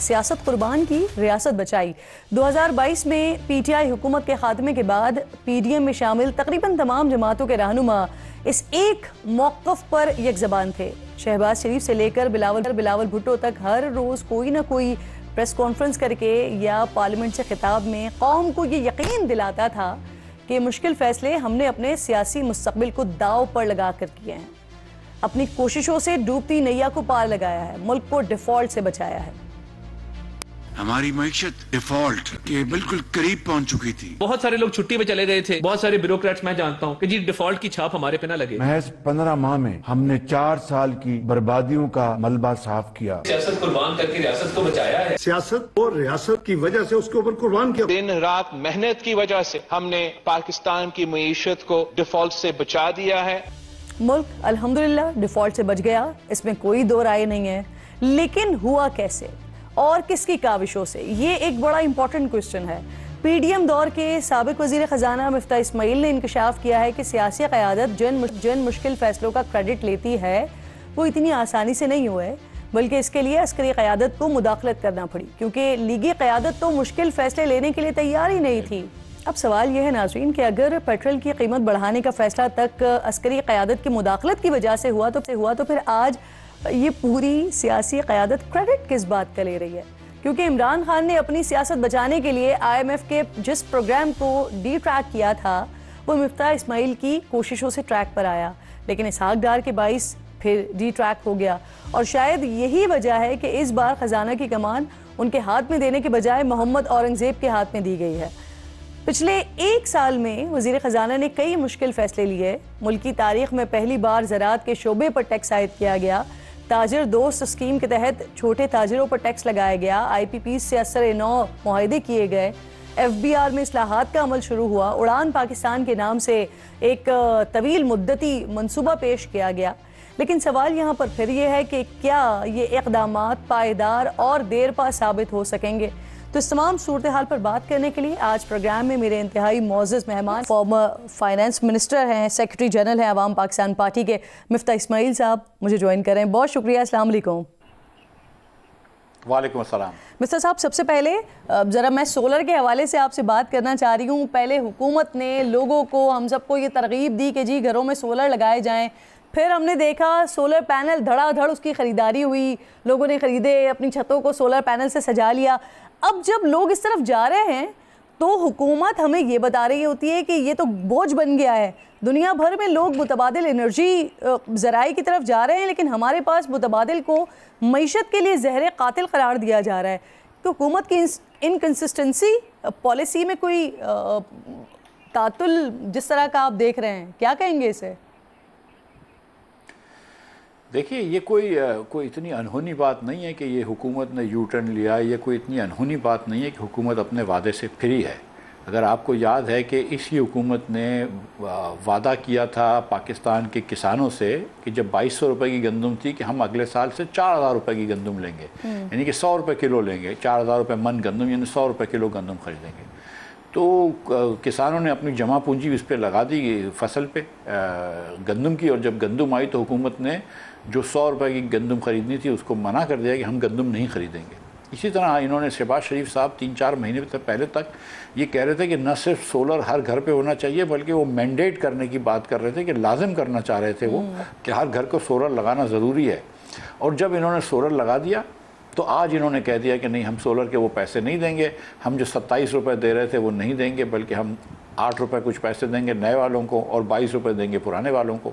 सियासत कुर्बान की, रियासत बचाई। 2022 में पीटीआई हुकूमत के खात्मे के बाद पीडीएम में शामिल तकरीबन तमाम जमातों के रहनुमा इस एक मौक़िफ़ पर एक ज़बान थे। शहबाज शरीफ से लेकर बिलावल भुट्टो तक हर रोज़ कोई ना कोई प्रेस कॉन्फ्रेंस करके या पार्लियामेंट से खिताब में कौम को ये यकीन दिलाता था कि मुश्किल फ़ैसले हमने अपने सियासी मुस्तक़बिल को दाव पर लगा कर किए हैं। अपनी कोशिशों से डूबती नैया को पार लगाया है, मुल्क को डिफ़ॉल्ट से बचाया है। हमारी मईशत डिफॉल्ट के बिल्कुल करीब पहुंच चुकी थी। बहुत सारे लोग छुट्टी पे चले गए थे। बहुत सारे ब्यूरोक्रेट्स मैं जानता हूं कि जी डिफॉल्ट की छाप हमारे पे ना लगे। महज 15 माह में हमने 4 साल की बर्बादियों का मलबा साफ किया। सियासत कुर्बान करके रियासत को बचाया है। सियासत और रियासत की वजह से उसके ऊपर कुर्बान किया। दिन रात मेहनत की वजह से हमने पाकिस्तान की मईशत को डिफॉल्ट से बचा दिया है। मुल्क अल्हम्दुलिल्लाह डिफॉल्ट से बच गया, इसमें कोई दो राय नहीं है। लेकिन हुआ कैसे और किसकी काविशों से, ये एक बड़ा इंपॉर्टेंट क्वेश्चन है। पीडीएम दौर के साबिक वजीर खजाना मिफ्ता इस्माइल ने इंकशाफ किया है कि सियासी क़यादत जिन मुश्किल फैसलों का क्रेडिट लेती है वो इतनी आसानी से नहीं हुए, बल्कि इसके लिए अस्करी क़यादत को मुदाखलत करना पड़ी, क्योंकि लीगी क़यादत तो मुश्किल फैसले लेने के लिए तैयार ही नहीं थी। अब सवाल यह है नाज़रीन कि अगर पेट्रोल की कीमत बढ़ाने का फैसला तक अस्करी क़यादत की मुदाखलत की वजह से हुआ तो फिर आज ये पूरी सियासी क़यादत क्रेडिट किस बात का ले रही है? क्योंकि इमरान खान ने अपनी सियासत बचाने के लिए IMF के जिस प्रोग्राम को डी ट्रैक किया था वो मिफ्ता इस्माइल की कोशिशों से ट्रैक पर आया, लेकिन इसहाक डार के बाइस फिर डी ट्रैक हो गया। और शायद यही वजह है कि इस बार खजाना की कमान उनके हाथ में देने के बजाय मोहम्मद औरंगजेब के हाथ में दी गई है। पिछले 1 साल में वज़ीर ख़जाना ने कई मुश्किल फ़ैसले लिए। मुल्क की तारीख में पहली बार ज़राअत के शोबे पर टैक्स आयद किया गया। ताजिर दोस्त स्कीम के तहत छोटे ताजिरों पर टैक्स लगाया गया। IPP से असर नौ मुआहदे किए गए। FBR में इस्लाहात का अमल शुरू हुआ। उड़ान पाकिस्तान के नाम से एक तवील मुद्दती मनसूबा पेश किया गया। लेकिन सवाल यहाँ पर फिर ये है कि क्या ये इक़दामात पायदार और देर पा साबित हो सकेंगे? तो इस तमाम सूरत हाल पर बात करने के लिए आज प्रोग्राम में मेरे इंतहाई मोअज़्ज़ज़ मेहमान फॉर्मर फाइनेंस मिनिस्टर हैं, सेक्रेटरी जनरल हैं अवाम पाकिस्तान पार्टी के मिफ्ता इस्माइल साहब मुझे ज्वाइन करें। बहुत शुक्रिया। अस्सलाम वालेकुम। वालेकुम अस्सलाम। मिस्टर साहब, सबसे पहले ज़रा मैं सोलर के हवाले से आपसे बात करना चाह रही हूँ। पहले हुकूमत ने लोगों को, हम सबको ये तरगीब दी कि जी घरों में सोलर लगाए जाएँ। फिर हमने देखा सोलर पैनल धड़ाधड़ उसकी ख़रीदारी हुई, लोगों ने ख़रीदे, अपनी छतों को सोलर पैनल से सजा लिया। अब जब लोग इस तरफ जा रहे हैं तो हुकूमत हमें ये बता रही होती है कि ये तो बोझ बन गया है। दुनिया भर में लोग मुतबादिल एनर्जी ज़राई की तरफ जा रहे हैं, लेकिन हमारे पास मुतबादिल को मईशत के लिए ज़हर कातिल करार दिया जा रहा है। तो हुकूमत की इनकन्सिस्टेंसी पॉलिसी में कोई तातुल जिस तरह का आप देख रहे हैं, क्या कहेंगे इसे? देखिए, ये कोई इतनी अनहोनी बात नहीं है कि ये हुकूमत ने यू टर्न लिया। ये कोई इतनी अनहोनी बात नहीं है कि हुकूमत अपने वादे से फिरी है। अगर आपको याद है कि इसी हुकूमत ने वादा किया था पाकिस्तान के किसानों से कि जब 2200 रुपये की गंदम थी कि हम अगले साल से 4000 रुपये की गंदम लेंगे, यानी कि 100 रुपये किलो लेंगे। 4000 रुपये मन गंदम यानी 100 रुपये किलो गंदम खरीदेंगे। तो किसानों ने अपनी जमा पूंजी इस पर लगा दी फसल पे गंदम की, और जब गंदम आई तो हुकूमत ने जो 100 रुपये की गंदम ख़रीदनी थी उसको मना कर दिया कि हम गंदम नहीं ख़रीदेंगे। इसी तरह इन्होंने शहबाज शरीफ साहब 3-4 महीने पहले तक ये कह रहे थे कि न सिर्फ सोलर हर घर पे होना चाहिए, बल्कि वो मैंडेट करने की बात कर रहे थे कि लाजिम करना चाह रहे थे वो कि हर घर को सोलर लगाना ज़रूरी है। और जब इन्होंने सोलर लगा दिया तो आज इन्होंने कह दिया कि नहीं, हम सोलर के वो पैसे नहीं देंगे। हम जो 27 रुपये दे रहे थे वो नहीं देंगे, बल्कि हम 8 रुपये कुछ पैसे देंगे नए वालों को और 22 रुपये देंगे पुराने वालों को।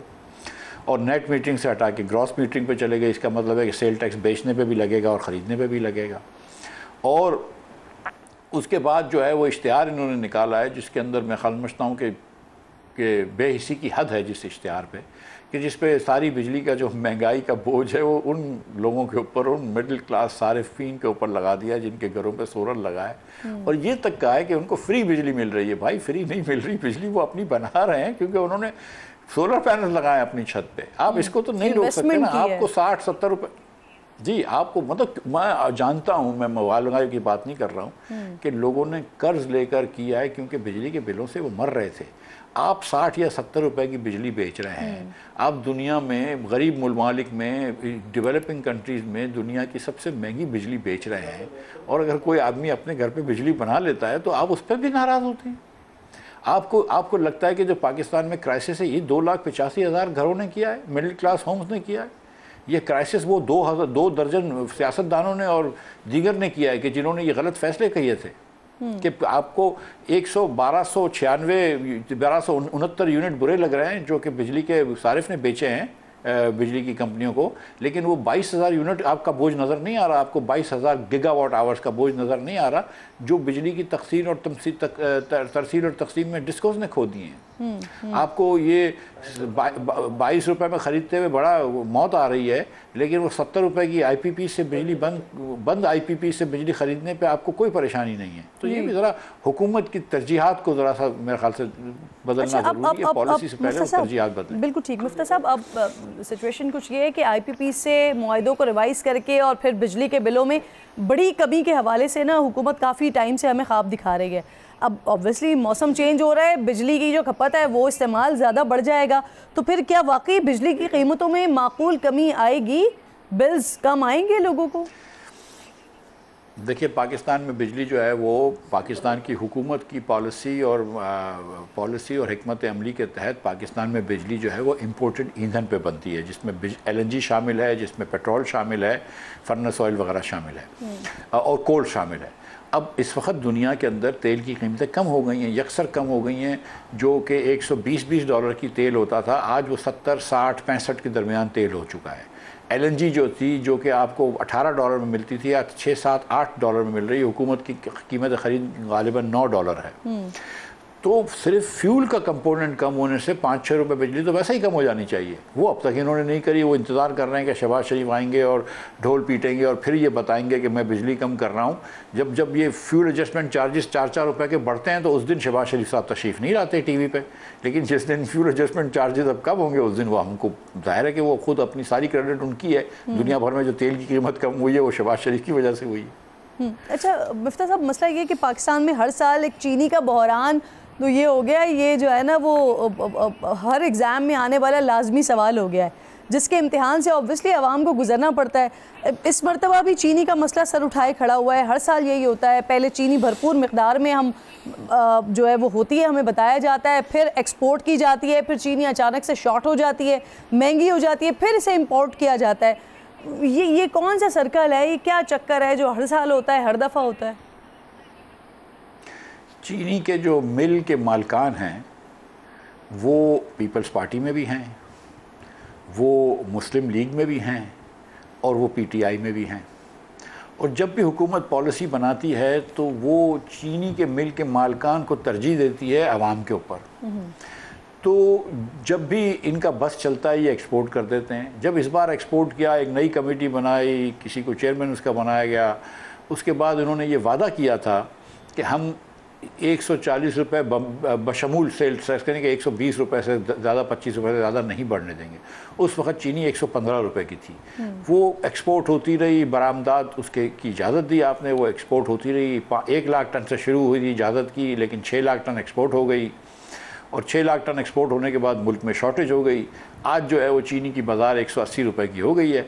और नेट मीटरिंग से हटा के ग्रॉस मीटरिंग पे चले गए। इसका मतलब है कि सेल टैक्स बेचने पे भी लगेगा और ख़रीदने पे भी लगेगा। और उसके बाद जो है वो इश्तिहार इन्होंने निकाला है जिसके अंदर मैं समझता हूँ कि बेहिसी की हद है जिस इश्तिहार पे, कि जिस पे सारी बिजली का जो महंगाई का बोझ है वो उन लोगों के ऊपर, उन मिडिल क्लास सारिफीन के ऊपर लगा दिया जिनके घरों पे सोलर लगा है। और ये तक कहा है कि उनको फ्री बिजली मिल रही है। भाई, फ्री नहीं मिल रही बिजली, वो अपनी बना रहे हैं क्योंकि उन्होंने सोलर पैनल लगाए अपनी छत पे। आप इसको तो नहीं रोक सकते ना। आपको 60-70 रुपये जी, आपको मतलब मैं जानता हूँ, मैं मोबाइल लगाने की बात नहीं कर रहा हूँ कि लोगों ने कर्ज लेकर किया है क्योंकि बिजली के बिलों से वो मर रहे थे। आप 60 या 70 रुपए की बिजली बेच रहे हैं। आप दुनिया में गरीब मुल्क में, डेवलपिंग कंट्रीज़ में दुनिया की सबसे महंगी बिजली बेच रहे हैं, और अगर कोई आदमी अपने घर पे बिजली बना लेता है तो आप उस पर भी नाराज़ होते हैं। आपको लगता है कि जो पाकिस्तान में क्राइसिस है ये 2,85,000 घरों ने किया है, मिडिल क्लास होम्स ने किया है। ये क्राइसिस वो 2 दर्जन सियासतदानों ने और दीगर ने किया है कि जिन्होंने ये गलत फैसले किए थे कि आपको 1269 यूनिट बुरे लग रहे हैं जो कि बिजली के सारिफ ने बेचे हैं बिजली की कंपनियों को, लेकिन वो 22,000 यूनिट आपका बोझ नज़र नहीं आ रहा, आपको 22,000 गीगावाट आवर्स का बोझ नज़र नहीं आ रहा जो बिजली की तकसीम और तरसील और तकसीम में डिस्कोस ने खो दिए हैं। आपको ये 22 रुपए में ख़रीदते हुए बड़ा मौत आ रही है, लेकिन वो 70 रुपए की IPP से बिजली बंद IPP से बिजली ख़रीदने पे आपको कोई परेशानी नहीं है। तो ये भी ज़रा हुकूमत की तरजीहात को ज़रा सा मेरे ख्याल से बदलना ज़रूरी है, पॉलिसी से पहले तरजीहात बदलें। बिल्कुल ठीक मुफ्ती साहब, अब सिचुएशन कुछ ये है कि IPP से मुआहिदों को रिवाइज़ करके और फिर बिजली के बिलों में बड़ी कमी के हवाले से ना हुकूमत काफ़ी टाइम से हमें ख्वाब दिखा रही है। अब ऑब्वियसली मौसम चेंज हो रहा है, बिजली की जो खपत है वो इस्तेमाल ज़्यादा बढ़ जाएगा, तो फिर क्या वाकई बिजली की कीमतों में माकूल कमी आएगी, बिल्स कम आएंगे लोगों को? देखिए, पाकिस्तान में बिजली जो है वो पाकिस्तान की हुकूमत की पॉलिसी और हिकमत अमली के तहत पाकिस्तान में बिजली जो है वो इम्पोर्टेड ईंधन पे बनती है, जिसमें LNG शामिल है, जिसमें पेट्रोल शामिल है, फर्नेस ऑयल वगैरह शामिल है और कोल शामिल है। अब इस वक्त दुनिया के अंदर तेल की कीमतें कम हो गई हैं, यकसर कम हो गई हैं। जो कि $120 की तेल होता था, आज वो 70, 60, 65 के दरमियान तेल हो चुका है। LNG जो थी, जो कि आपको $18 में मिलती थी, आज $6, $7, $8 में मिल रही है। हुकूमत की कीमत खरीद गालिबन $9 है। तो सिर्फ फ्यूल का कंपोनेंट कम होने से 5-6 रुपये बिजली तो वैसे ही कम हो जानी चाहिए। वो अब तक इन्होंने नहीं करी। वो इंतज़ार कर रहे हैं कि शहबाज शरीफ आएंगे और ढोल पीटेंगे और फिर ये बताएंगे कि मैं बिजली कम कर रहा हूँ। जब ये फ्यूल एडजस्टमेंट चार्जेस 4-4 रुपये के बढ़ते हैं तो उस दिन शहबाज शरीफ साहब तशरीफ़ नहीं लाते TV पे। लेकिन जिस दिन फ्यूल एडजस्टमेंट चार्जेस अब कम होंगे उस दिन वो हमको ज़ाहिर है कि वो खुद अपनी सारी क्रेडिट उनकी है। दुनिया भर में जो तेल की कीमत कम हुई है वो शहबाज शरीफ की वजह से हुई है। अच्छा मुफ्ती साहब, मसला ये कि पाकिस्तान में हर साल एक चीनी का बहरान तो ये हो गया, ये जो है ना वो हर एग्ज़ाम में आने वाला लाजमी सवाल हो गया है, जिसके इम्तिहान से ऑब्वियसली आवाम को गुजरना पड़ता है। इस मरतबा भी चीनी का मसला सर उठाए खड़ा हुआ है। हर साल यही होता है, पहले चीनी भरपूर मिकदार में हम जो है वो होती है, हमें बताया जाता है, फिर एक्सपोर्ट की जाती है, फिर चीनी अचानक से शॉर्ट हो जाती है, महंगी हो जाती है, फिर इसे इम्पोर्ट किया जाता है। ये कौन सा सर्कल है, ये क्या चक्कर है जो हर साल होता है, हर दफ़ा होता है? चीनी के जो मिल के मालिकान हैं वो पीपल्स पार्टी में भी हैं, वो मुस्लिम लीग में भी हैं और वो PTI में भी हैं। और जब भी हुकूमत पॉलिसी बनाती है तो वो चीनी के मिल के मालिकान को तरजीह देती है आवाम के ऊपर। तो जब भी इनका बस चलता है ये एक्सपोर्ट कर देते हैं। जब इस बार एक्सपोर्ट किया, एक नई कमेटी बनाई, किसी को चेयरमैन उसका बनाया गया, उसके बाद उन्होंने ये वादा किया था कि हम 140 रुपये बशमूल सेल्स टैक्स करेंगे, 120 रुपये से ज़्यादा, 25 रुपये से ज़्यादा नहीं बढ़ने देंगे। उस वक्त चीनी 115 रुपये की थी। वो एक्सपोर्ट होती रही, बरामदात उसके की इजाज़त दी आपने, वो एक्सपोर्ट होती रही। 1 लाख टन से शुरू हुई थी इजाज़त की, लेकिन 6 लाख टन एक्सपोर्ट हो गई और 6 लाख टन एक्सपोर्ट होने के बाद मुल्क में शॉर्टेज हो गई। आज जो है वो चीनी की बाज़ार 180 रुपये की हो गई है।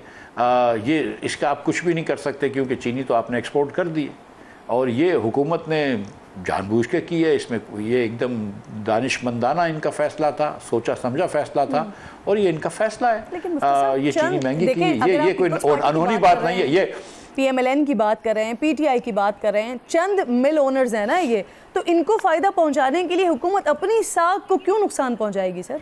ये इसका आप कुछ भी नहीं कर सकते क्योंकि चीनी तो आपने एक्सपोर्ट कर दी और ये हुकूमत ने जानबूझ के की है। इसमें ये एकदम दानिशमंदाना इनका फ़ैसला था, सोचा समझा फ़ैसला था और ये इनका फ़ैसला है। ये चीनी महंगी की, ये कोई अनहोनी बात नहीं है। ये PMLN की बात कर रहे हैं, PTI की बात कर रहे हैं, चंद मिल ओनर्स हैं ना ये, तो इनको फ़ायदा पहुंचाने के लिए हुकूमत अपनी साख को क्यों नुकसान पहुंचाएगी सर?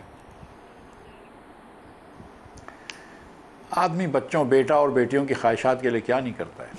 आदमी बच्चों, बेटा और बेटियों की ख्वाहिशात के लिए क्या नहीं करता है।